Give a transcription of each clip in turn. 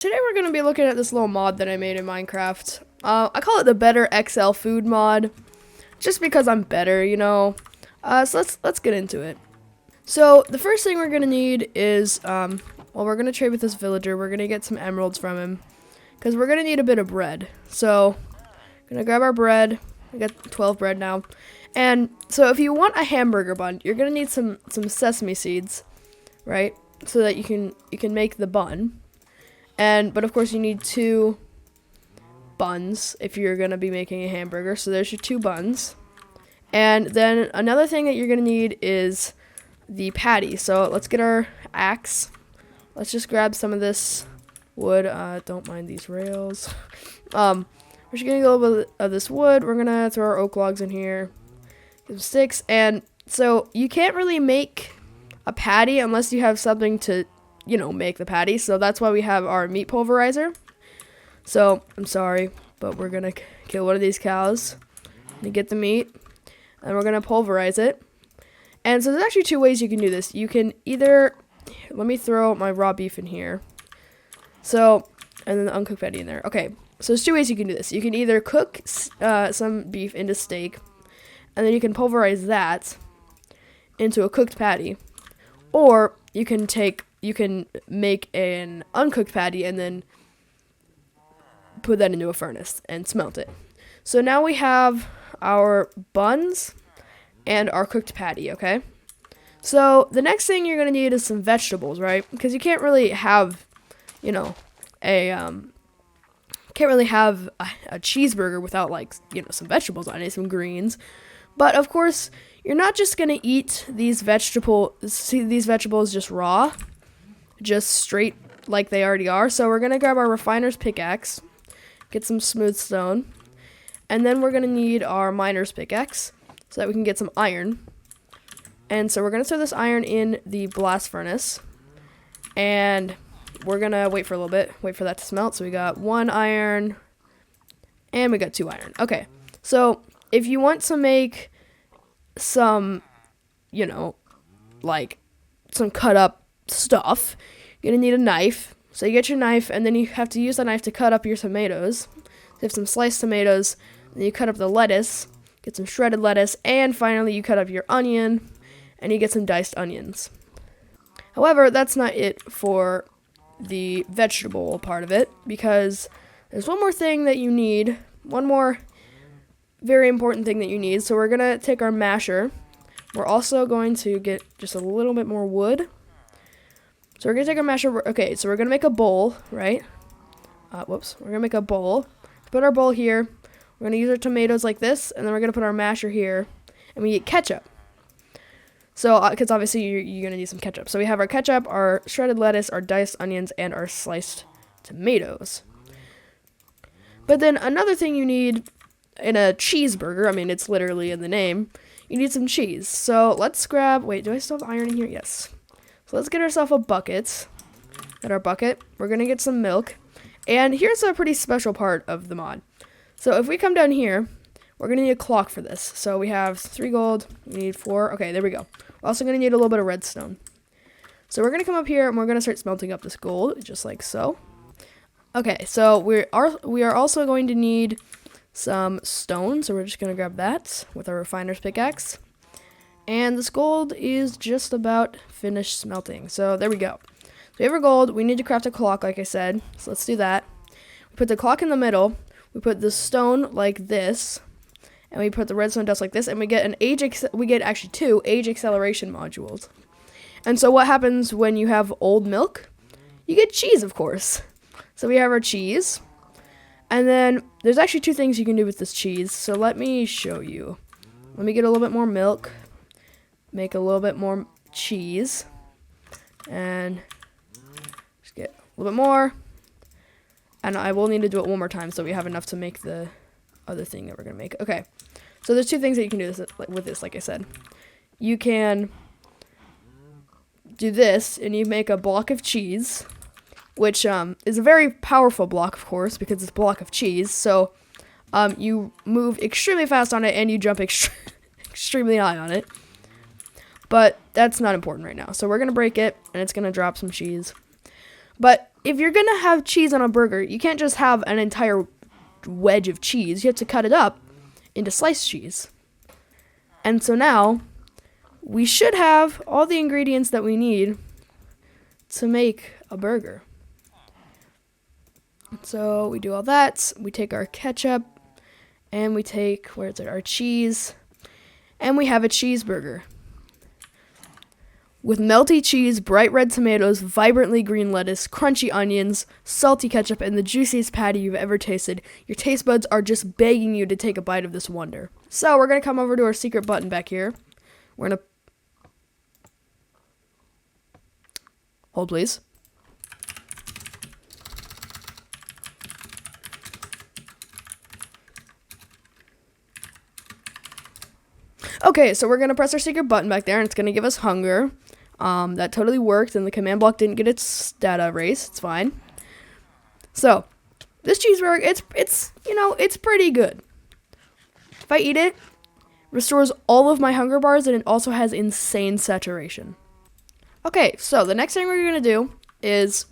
Today we're going to be looking at this little mod that I made in Minecraft. I call it the Better XL Food mod, just because I'm better, you know. So let's get into it. So the first thing we're going to need is, we're going to trade with this villager. We're going to get some emeralds from him, because we're going to need a bit of bread. So, going to grab our bread. We got 12 bread now. And so if you want a hamburger bun, you're going to need some sesame seeds, right? So that you can make the bun. But of course you need 2 buns if you're going to be making a hamburger. So there's your 2 buns. And then another thing that you're going to need is the patty. So let's get our axe. Let's just grab some of this wood. Don't mind these rails. We're just going to get a little bit of this wood. We're going to throw our oak logs in here. Get some sticks. And so you can't really make a patty unless you have something to, you know, make the patty. So that's why we have our meat pulverizer. So I'm sorry, but we're gonna kill one of these cows to get the meat, and we're gonna pulverize it. And so there's actually 2 ways you can do this. You can either, let me throw my raw beef in here. So, and then the uncooked patty in there. Okay, so there's 2 ways you can do this. You can either cook some beef into steak, and then you can pulverize that into a cooked patty, or you can make an uncooked patty and then put that into a furnace and smelt it. So now we have our buns and our cooked patty, okay? So the next thing you're going to need is some vegetables, right? Because you can't really have, you know, a cheeseburger without, like, you know, some vegetables on it, some greens. But of course, you're not just going to eat these vegetables just raw, just straight like they already are. So we're going to grab our refiner's pickaxe, get some smooth stone, and then we're going to need our miner's pickaxe so that we can get some iron. And so we're going to throw this iron in the blast furnace, and we're going to wait for a little bit, wait for that to smelt. So we got 1 iron, and we got 2 iron. Okay, so if you want to make some, you know, like some cut up stuff, you're gonna need a knife. So you get your knife, and then you have to use that knife to cut up your tomatoes. So you have some sliced tomatoes, then you cut up the lettuce, get some shredded lettuce, and finally you cut up your onion, and you get some diced onions. However, that's not it for the vegetable part of it, because there's one more thing that you need, one more very important thing that you need. So we're gonna take our masher. We're also going to get just a little bit more wood. So we're gonna take our masher. Okay, so we're gonna make a bowl, right? We're gonna make a bowl. Put our bowl here. We're gonna use our tomatoes like this, and then we're gonna put our masher here, and we get ketchup. So, because obviously you're gonna need some ketchup. So we have our ketchup, our shredded lettuce, our diced onions, and our sliced tomatoes. But then another thing you need in a cheeseburger, I mean, it's literally in the name, you need some cheese. So let's grab, wait, do I still have iron in here? Yes. So let's get ourselves a bucket. Get our bucket. We're going to get some milk. And here's a pretty special part of the mod. So if we come down here, we're going to need a clock for this. So we have 3 gold, we need 4. Okay, there we go. We're also going to need a little bit of redstone. So we're going to come up here, and we're going to start smelting up this gold, just like so. Okay, so we are also going to need some stone, so we're just going to grab that with our refiner's pickaxe. And this gold is just about finished smelting. So there we go. So we have our gold. We need to craft a clock, like I said. So let's do that. We put the clock in the middle. We put the stone like this. And we put the redstone dust like this. And we get actually 2 age acceleration modules. And so what happens when you have old milk? You get cheese, of course. So we have our cheese. And then there's actually 2 things you can do with this cheese. So let me show you. Let me get a little bit more milk. Make a little bit more cheese. And just get a little bit more. And I will need to do it one more time so we have enough to make the other thing that we're going to make. Okay. So there's 2 things that you can do with this, like I said. You can do this, and you make a block of cheese, which is a very powerful block, of course, because it's a block of cheese. So you move extremely fast on it, and you jump extremely high on it. But that's not important right now. So we're going to break it, and it's going to drop some cheese. But if you're going to have cheese on a burger, you can't just have an entire wedge of cheese. You have to cut it up into sliced cheese. And so now we should have all the ingredients that we need to make a burger. So we do all that. We take our ketchup and we take, our cheese, and we have a cheeseburger. With melty cheese, bright red tomatoes, vibrantly green lettuce, crunchy onions, salty ketchup, and the juiciest patty you've ever tasted, your taste buds are just begging you to take a bite of this wonder. So we're going to come over to our secret button back here. We're going to... Hold, please. Okay, so we're going to press our secret button back there, and it's going to give us hunger. That totally worked, and the command block didn't get its data erased. It's fine. So, this cheeseburger, it's pretty good. If I eat it, restores all of my hunger bars, and it also has insane saturation. Okay, so the next thing we're gonna do is,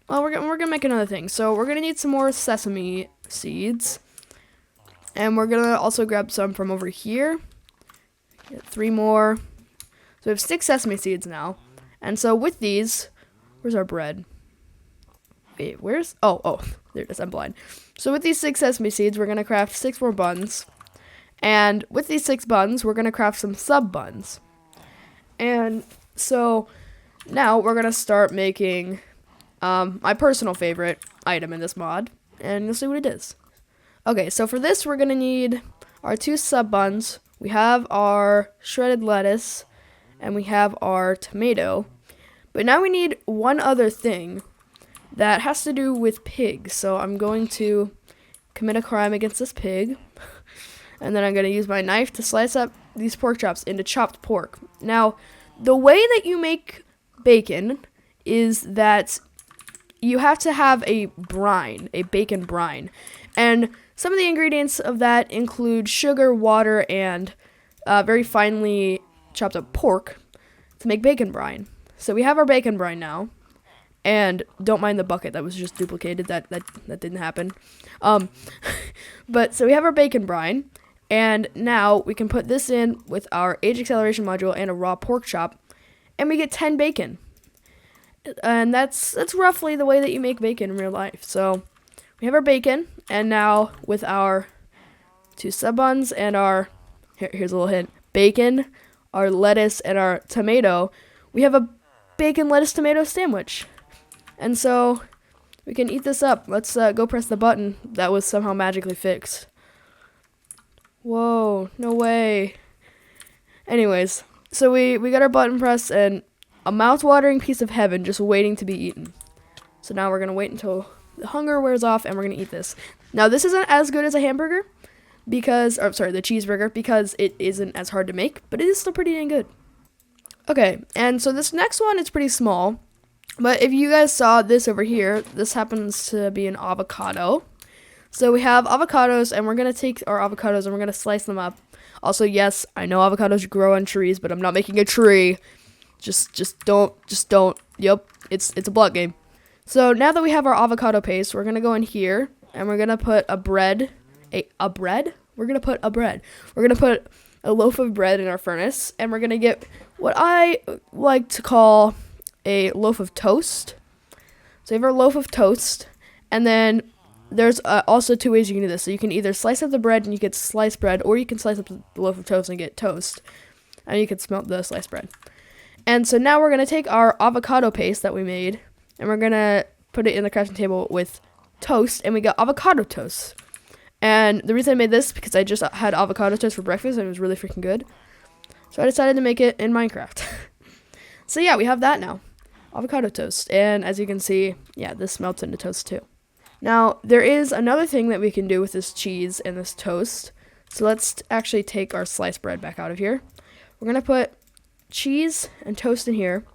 we're gonna make another thing. So we're gonna need some more sesame seeds, and we're gonna also grab some from over here. Get 3 more. So we have 6 sesame seeds now. And so with these, where's our bread? Wait, where's... Oh, there it is. I'm blind. So with these 6 sesame seeds, we're going to craft 6 more buns. And with these 6 buns, we're going to craft some sub-buns. And so now we're going to start making my personal favorite item in this mod. And you'll see what it is. Okay, so for this, we're going to need our 2 sub-buns. We have our shredded lettuce. And we have our tomato. But now we need one other thing that has to do with pigs. So I'm going to commit a crime against this pig. And then I'm going to use my knife to slice up these pork chops into chopped pork. Now, the way that you make bacon is that you have to have a brine, a bacon brine. And some of the ingredients of that include sugar, water, and very finely chopped up pork to make bacon brine. So we have our bacon brine now, and don't mind the bucket, that was just duplicated, that didn't happen. But so we have our bacon brine, and now we can put this in with our age acceleration module and a raw pork chop, and we get 10 bacon. And that's roughly the way that you make bacon in real life. So we have our bacon, and now with our 2 sub buns and our here's a little hint, bacon, our lettuce, and our tomato, we have a bacon lettuce tomato sandwich. And so we can eat this up. Let's go press the button that was somehow magically fixed. Whoa, no way. Anyways, so we got our button pressed, and a mouth-watering piece of heaven just waiting to be eaten. So now we're going to wait until the hunger wears off, and we're going to eat this. Now, this isn't as good as a hamburger, the cheeseburger, because it isn't as hard to make, but it is still pretty dang good. Okay, and so this next one is pretty small, but if you guys saw this over here, this happens to be an avocado. So we have avocados, and we're going to take our avocados and we're going to slice them up. Also, yes, I know avocados grow on trees, but I'm not making a tree. Just don't. Yep, it's a block game. So now that we have our avocado paste, we're going to go in here, and we're going to put We're going to put a loaf of bread in our furnace, and we're going to get what I like to call a loaf of toast. So we have our loaf of toast, and then there's also 2 ways you can do this. So you can either slice up the bread and you get sliced bread, or you can slice up the loaf of toast and get toast, and you can smelt the sliced bread. And so now we're going to take our avocado paste that we made, and we're going to put it in the crafting table with toast, and we got avocado toast. And the reason I made this is because I just had avocado toast for breakfast, and it was really freaking good. So I decided to make it in Minecraft. So yeah, we have that now. Avocado toast. And as you can see, yeah, this melts into toast too. Now, there is another thing that we can do with this cheese and this toast. So let's actually take our sliced bread back out of here. We're going to put cheese and toast in here,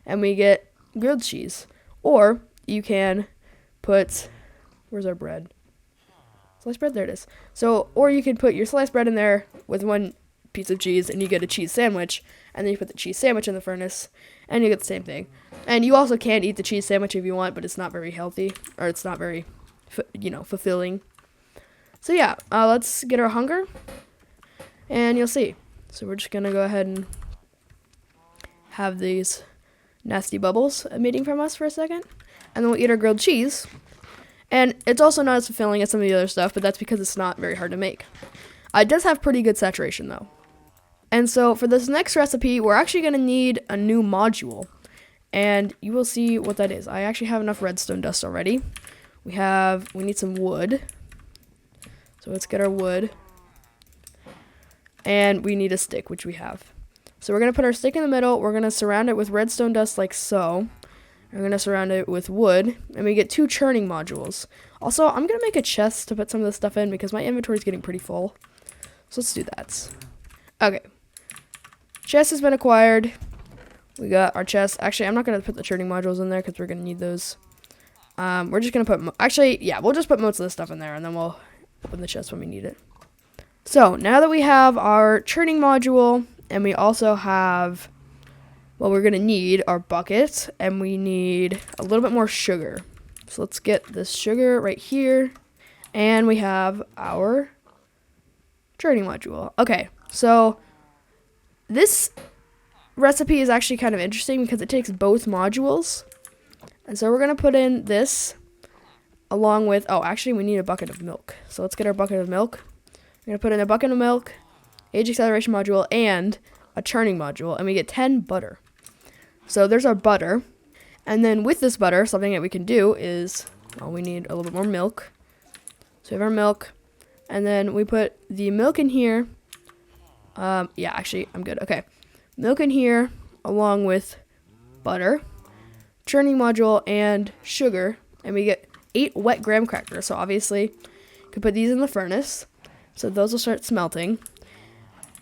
and we get grilled cheese. Or you can put, where's our bread? Sliced bread, there it is. So, or you could put your sliced bread in there with one piece of cheese and you get a cheese sandwich, and then you put the cheese sandwich in the furnace and you get the same thing. And you also can eat the cheese sandwich if you want, but it's not very healthy, or it's not very, fulfilling. So yeah, let's get our hunger and you'll see. So we're just gonna go ahead and have these nasty bubbles emitting from us for a second, and then we'll eat our grilled cheese. And it's also not as fulfilling as some of the other stuff, but that's because it's not very hard to make. It does have pretty good saturation though. And so for this next recipe, we're actually going to need a new module, and you will see what that is. I actually have enough redstone dust already. We need some wood. So let's get our wood. And we need a stick, which we have. So we're going to put our stick in the middle. We're going to surround it with redstone dust like so. We're going to surround it with wood, and we get 2 churning modules. Also, I'm going to make a chest to put some of this stuff in because my inventory is getting pretty full. So let's do that. Okay. Chest has been acquired. We got our chest. Actually, I'm not going to put the churning modules in there because we're going to need those. We're just going to put, we'll just put most of this stuff in there, and then we'll open the chest when we need it. So now that we have our churning module, and we also have, we're going to need our bucket, and we need a little bit more sugar. So let's get this sugar right here, and we have our churning module. Okay, so this recipe is actually kind of interesting because it takes both modules. And so we're going to put in this along with, actually we need a bucket of milk. So let's get our bucket of milk. We're going to put in a bucket of milk, age acceleration module, and a churning module, and we get 10 butter. So there's our butter. And then with this butter, something that we can do is, we need a little bit more milk. So we have our milk, and then we put the milk in here. Actually, I'm good. Okay. Milk in here along with butter, churning module, and sugar, and we get 8 wet graham crackers. So obviously, you can put these in the furnace. So those will start smelting.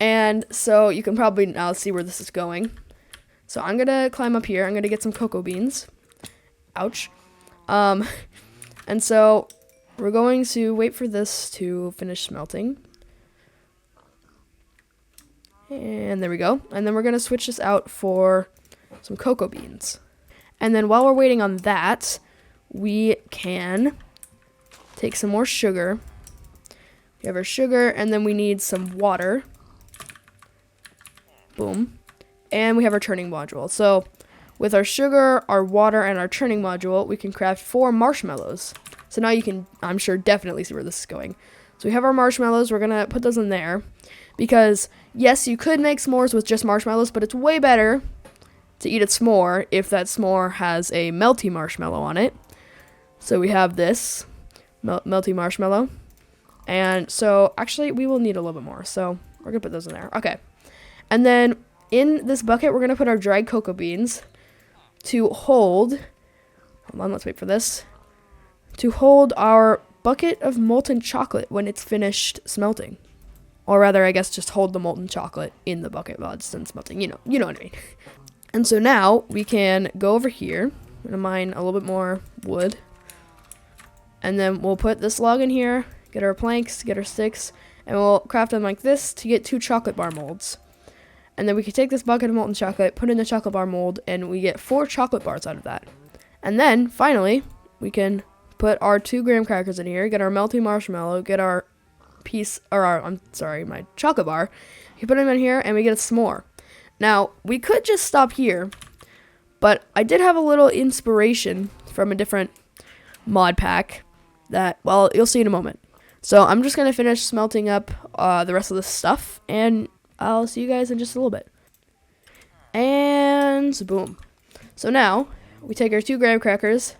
And so you can probably now see where this is going. So I'm going to climb up here. I'm going to get some cocoa beans. Ouch. And so we're going to wait for this to finish smelting. And there we go. And then we're going to switch this out for some cocoa beans. And then while we're waiting on that, we can take some more sugar. We have our sugar, and then we need some water. Boom. And we have our churning module. So with our sugar, our water, and our churning module, we can craft 4 marshmallows. So now you can, I'm sure, definitely see where this is going. So we have our marshmallows. We're going to put those in there. Because, yes, you could make s'mores with just marshmallows, but it's way better to eat a s'more if that s'more has a melty marshmallow on it. So we have this melty marshmallow. And so, actually, we will need a little bit more. So we're going to put those in there. Okay. And then in this bucket, we're going to put our dried cocoa beans to hold. Hold on, let's wait for this. To hold our bucket of molten chocolate when it's finished smelting. Or rather, I guess, just hold the molten chocolate in the bucket while it's done smelting. You know what I mean. And so now we can go over here. I'm going to mine a little bit more wood. And then we'll put this log in here, get our planks, get our sticks, and we'll craft them like this to get 2 chocolate bar molds. And then we can take this bucket of molten chocolate, put in the chocolate bar mold, and we get 4 chocolate bars out of that. And then, finally, we can put our 2 graham crackers in here, get our melty marshmallow, get our my chocolate bar. You put them in here, and we get a s'more. Now, we could just stop here, but I did have a little inspiration from a different mod pack that, you'll see in a moment. So I'm just going to finish smelting up the rest of this stuff, and I'll see you guys in just a little bit. And boom. So now, we take our 2 graham crackers,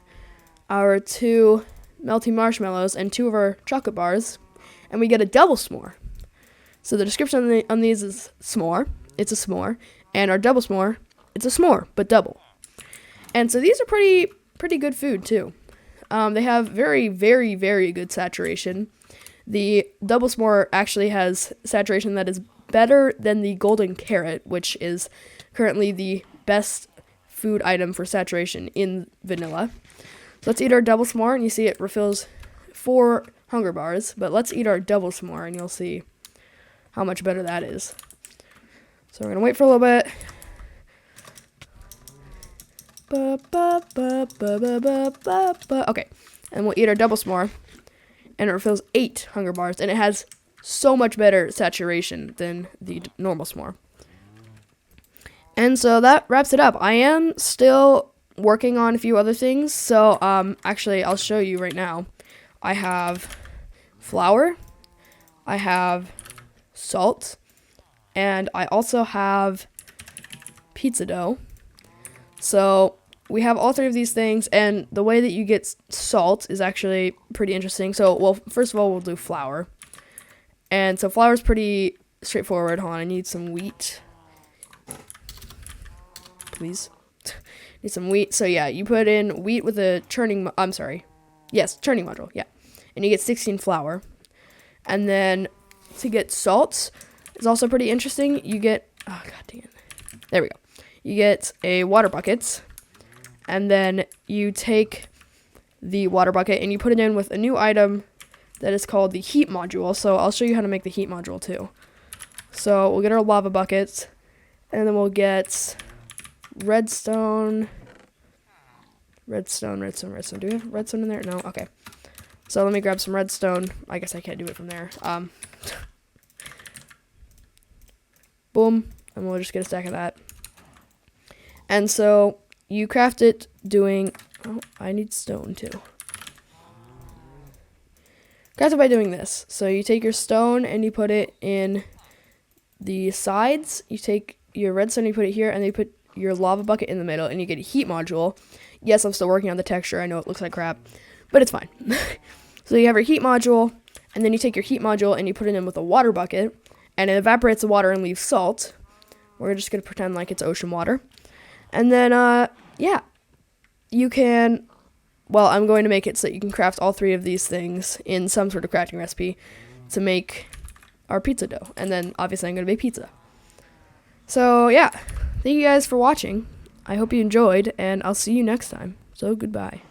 our 2 melty marshmallows, and 2 of our chocolate bars, and we get a double s'more. So the description on these is s'more. It's a s'more. And our double s'more, it's a s'more, but double. And so these are pretty good food, too. They have very, very, very good saturation. The double s'more actually has saturation that is better than the golden carrot, which is currently the best food item for saturation in vanilla. So let's eat our double s'more, and you see it refills 4 hunger bars, but let's eat our double s'more, and you'll see how much better that is. So we're gonna wait for a little bit. Okay, and we'll eat our double s'more, and it refills 8 hunger bars, and it has so much better saturation than the normal s'more. And so that wraps it up. I am still working on a few other things, so actually I'll show you right now. I have flour, I have salt, and I also have pizza dough. So we have all 3 of these things, and the way that you get salt is actually pretty interesting. So, well, first of all, we'll do flour. And so flour is pretty straightforward. Hold on, I need some wheat. Please. Need some wheat. So yeah, you put in wheat with a churning, churning module, yeah. And you get 16 flour. And then to get salt is also pretty interesting. You get, oh god dang it. There we go. You get a water bucket, and then you take the water bucket and you put it in with a new item that is called the heat module. So I'll show you how to make the heat module too. So we'll get our lava buckets, and then we'll get redstone. Do we have redstone in there? No? Okay. So let me grab some redstone. I guess I can't do it from there. Boom. And we'll just get a stack of that. And so you craft it doing, oh, I need stone too. Craft it by doing this. So you take your stone and you put it in the sides. You take your redstone, you put it here, and then you put your lava bucket in the middle, and you get a heat module. Yes, I'm still working on the texture. I know it looks like crap, but it's fine. So you have your heat module, and then you take your heat module and you put it in with a water bucket, and it evaporates the water and leaves salt. We're just going to pretend like it's ocean water. And then, yeah, you can, well, I'm going to make it so that you can craft all 3 of these things in some sort of crafting recipe to make our pizza dough. And then, obviously, I'm going to make pizza. So, yeah, thank you guys for watching. I hope you enjoyed, and I'll see you next time. So, goodbye.